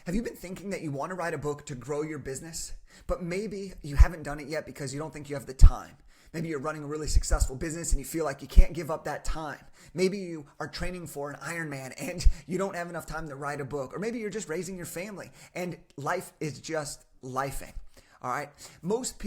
Have you been thinking that you want to write a book to grow your business, but maybe you haven't done it yet because you don't think you have the time? Maybe you're running a really successful business and you feel like you can't give up that time. Maybe you are training for an Ironman and you don't have enough time to write a book. Or maybe you're just raising your family and life is just lifing. All right. Most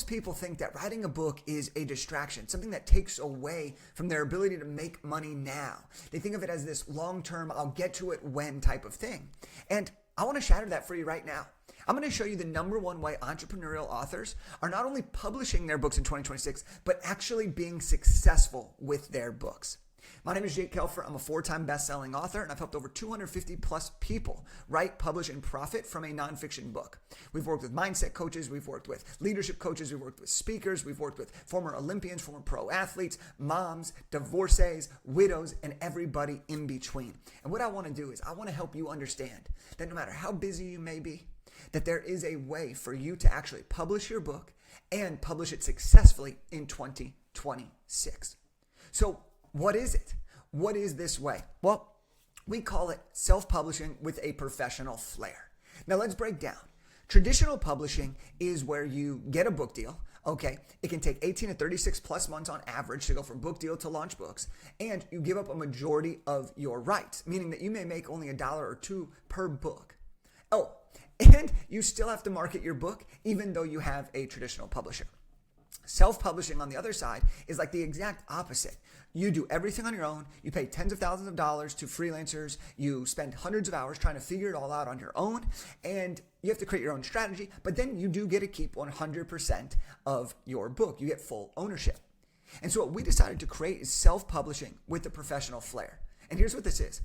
people think that writing a book is a distraction, something that takes away from their ability to make money now. They think of it as this long-term, I'll get to it when type of thing. And I want to shatter that for you right now. I'm going to show you the number one way entrepreneurial authors are not only publishing their books in 2026, but actually being successful with their books. My name is Jake Kelfer. I'm a 4-time best-selling author, and I've helped over 250 plus people write, publish, and profit from a nonfiction book. We've worked with mindset coaches. We've worked with leadership coaches. We've worked with speakers. We've worked with former Olympians, former pro athletes, moms, divorcees, widows, and everybody in between. And what I want to do is I want to help you understand that no matter how busy you may be, that there is a way for you to actually publish your book and publish it successfully in 2026. So what is it? What is this way? Well, we call it self-publishing with a professional flair. Now let's break down. Traditional publishing is where you get a book deal. Okay, it can take 18 to 36 plus months on average to go from book deal to launch books, and you give up a majority of your rights, meaning that you may make only $1 or $2 per book. Oh, and you still have to market your book even though you have a traditional publisher. Self-publishing on the other side is like the exact opposite. You do everything on your own. You pay tens of thousands of dollars to freelancers. You spend hundreds of hours trying to figure it all out on your own, and you have to create your own strategy, but then you do get to keep 100% of your book. You get full ownership. And so what we decided to create is self-publishing with the professional flair. And here's what this is.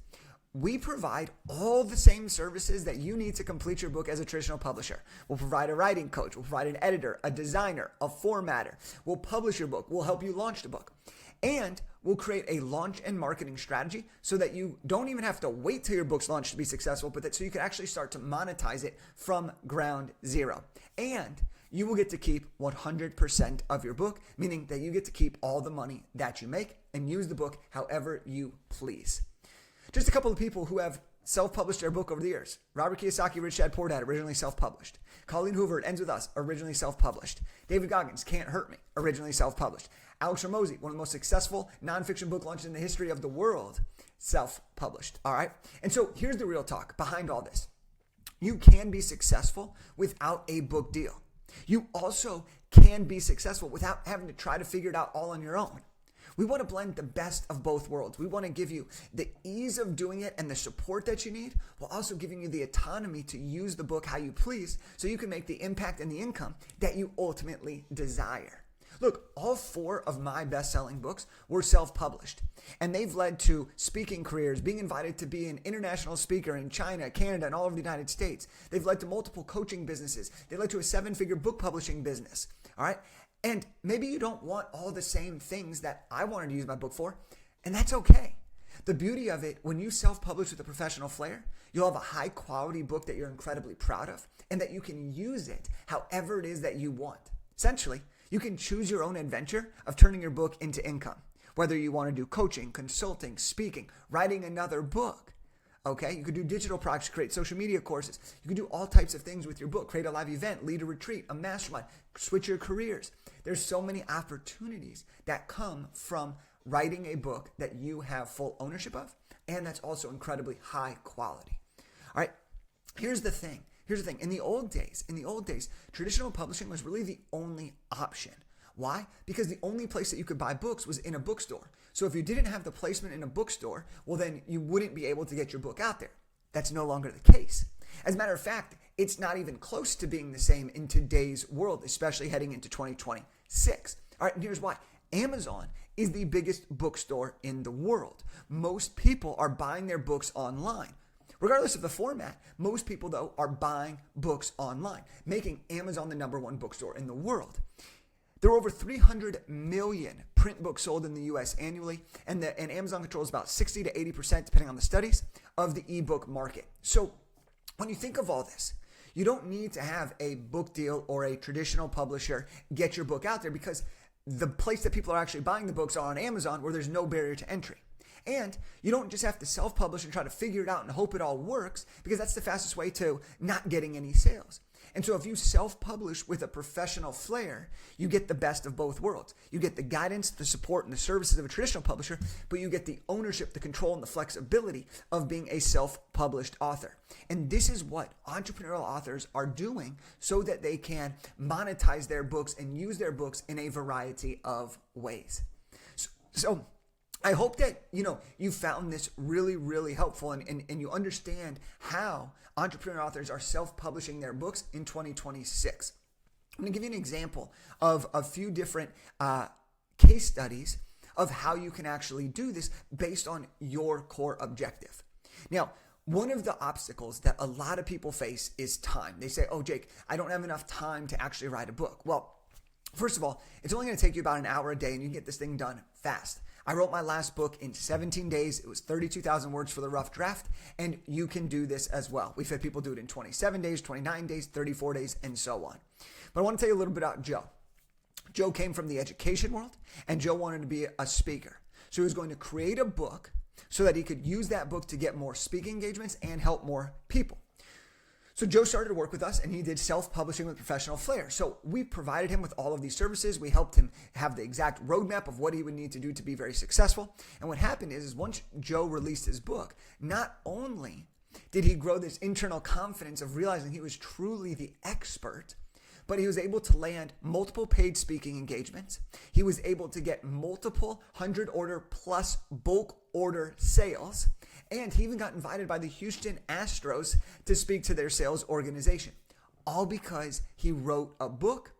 We provide all the same services that you need to complete your book as a traditional publisher. We'll provide a writing coach. We'll provide an editor, a designer, a formatter. We'll publish your book. We'll help you launch the book. And we'll create a launch and marketing strategy so that you don't even have to wait till your book's launched to be successful, but that so you can actually start to monetize it from ground zero. And you will get to keep 100% of your book, meaning that you get to keep all the money that you make and use the book however you please. Just a couple of people who have self-published their book over the years. Robert Kiyosaki, Rich Dad Poor Dad, originally self-published. Colleen Hoover, It Ends With Us, originally self-published. David Goggins, Can't Hurt Me, originally self-published. Alex Hormozi, one of the most successful nonfiction book launches in the history of the world, self-published. All right? And so here's the real talk behind all this. You can be successful without a book deal. You also can be successful without having to try to figure it out all on your own. We want to blend the best of both worlds. We want to give you the ease of doing it and the support that you need, while also giving you the autonomy to use the book how you please so you can make the impact and the income that you ultimately desire. Look, all 4 of my best-selling books were self-published, and they've led to speaking careers, being invited to be an international speaker in China, Canada, and all over the United States. They've led to multiple coaching businesses. They led to a 7-figure book publishing business. All right? And maybe you don't want all the same things that I wanted to use my book for, and that's okay. The beauty of it, when you self-publish with a professional flair, you'll have a high-quality book that you're incredibly proud of, and that you can use it however it is that you want. Essentially, you can choose your own adventure of turning your book into income, whether you want to do coaching, consulting, speaking, writing another book. Okay, you could do digital projects, create social media courses. You could do all types of things with your book, create a live event, lead a retreat, a mastermind, switch your careers. There's so many opportunities that come from writing a book that you have full ownership of, and that's also incredibly high quality. All right, here's the thing. In the old days, traditional publishing was really the only option. Why? Because the only place that you could buy books was in a bookstore. So if you didn't have the placement in a bookstore, well, then you wouldn't be able to get your book out there. That's no longer the case. As a matter of fact, it's not even close to being the same in today's world, especially heading into 2026. All right, and here's why. Amazon is the biggest bookstore in the world. Most people are buying their books online. Regardless of the format, most people, though, are buying books online, making Amazon the number 1 bookstore in the world. There are over 300 million print books sold in the U.S. annually, and Amazon controls about 60 to 80%, depending on the studies, of the ebook market. So when you think of all this, you don't need to have a book deal or a traditional publisher get your book out there, because the place that people are actually buying the books are on Amazon, where there's no barrier to entry. And you don't just have to self-publish and try to figure it out and hope it all works, because that's the fastest way to not getting any sales. And so if you self-publish with a professional flair, you get the best of both worlds. You get the guidance, the support, and the services of a traditional publisher, but you get the ownership, the control, and the flexibility of being a self-published author. And this is what entrepreneurial authors are doing so that they can monetize their books and use their books in a variety of ways. So I hope that you found this really, really helpful and you understand how entrepreneur authors are self-publishing their books in 2026. I'm going to give you an example of a few different case studies of how you can actually do this based on your core objective. Now, one of the obstacles that a lot of people face is time. They say, oh, Jake, I don't have enough time to actually write a book. Well, first of all, it's only going to take you about an hour a day and you can get this thing done fast. I wrote my last book in 17 days. It was 32,000 words for the rough draft, and you can do this as well. We've had people do it in 27 days, 29 days, 34 days, and so on. But I want to tell you a little bit about Joe. Joe came from the education world, and Joe wanted to be a speaker. So he was going to create a book so that he could use that book to get more speaking engagements and help more people. So Joe started to work with us, and he did self-publishing with professional flair. So we provided him with all of these services. We helped him have the exact roadmap of what he would need to do to be very successful. And what happened is once Joe released his book, not only did he grow this internal confidence of realizing he was truly the expert, but he was able to land multiple paid speaking engagements. He was able to get multiple 100 order plus bulk order sales. And he even got invited by the Houston Astros to speak to their sales organization. All because he wrote a book,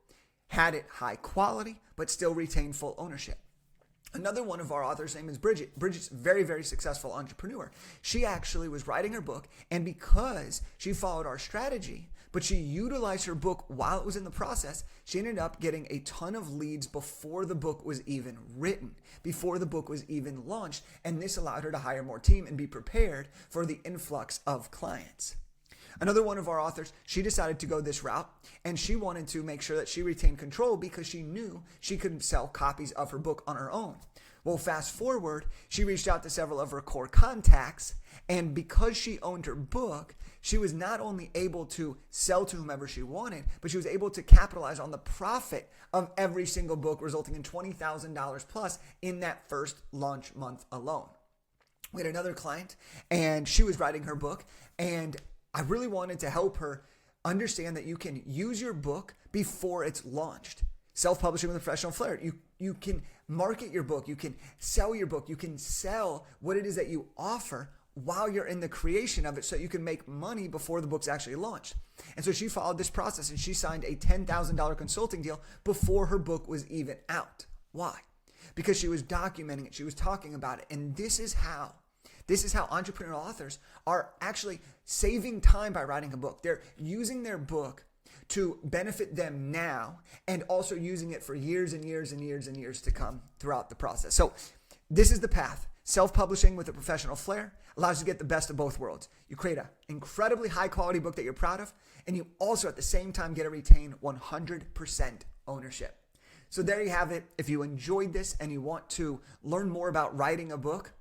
had it high quality, but still retained full ownership. Another one of our authors' name is Bridget. Bridget's a very, very successful entrepreneur. She actually was writing her book, and because she followed our strategy, but she utilized her book while it was in the process, she ended up getting a ton of leads before the book was even written, before the book was even launched, and this allowed her to hire more team and be prepared for the influx of clients. Another one of our authors, she decided to go this route, and she wanted to make sure that she retained control because she knew she couldn't sell copies of her book on her own. Well, fast forward, she reached out to several of her core contacts, and because she owned her book, she was not only able to sell to whomever she wanted, but she was able to capitalize on the profit of every single book, resulting in $20,000 plus in that first launch month alone. We had another client, and she was writing her book, and I really wanted to help her understand that you can use your book before it's launched. Self-publishing with a professional flair. You can market your book. You can sell your book. You can sell what it is that you offer while you're in the creation of it so you can make money before the book's actually launched. And so she followed this process and she signed a $10,000 consulting deal before her book was even out. Why? Because she was documenting it. She was talking about it. And this is how entrepreneurial authors are actually saving time by writing a book. They're using their book to benefit them now and also using it for years and years and years and years to come throughout the process. So this is the path. Self-publishing with a professional flair allows you to get the best of both worlds. You create an incredibly high-quality book that you're proud of, and you also at the same time get to retain 100% ownership. So there you have it. If you enjoyed this and you want to learn more about writing a book,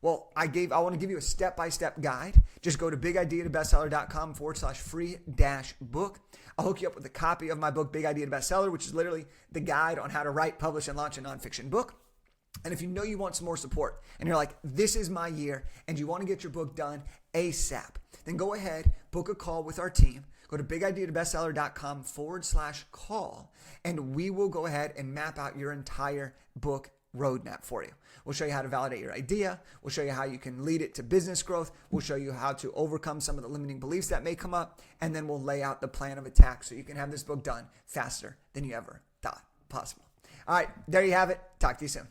well, I want to give you a step-by-step guide. Just go to bigideabestseller.com/free-book. I'll hook you up with a copy of my book, Big Idea to Bestseller, which is literally the guide on how to write, publish, and launch a nonfiction book. And if you know you want some more support and you're like, this is my year, and you want to get your book done ASAP, then go ahead, book a call with our team. Go to bigideabestseller.com/call, and we will go ahead and map out your entire book roadmap for you. We'll show you how to validate your idea. We'll show you how you can lead it to business growth. We'll show you how to overcome some of the limiting beliefs that may come up, and then we'll lay out the plan of attack so you can have this book done faster than you ever thought possible. All right, there you have it. Talk to you soon.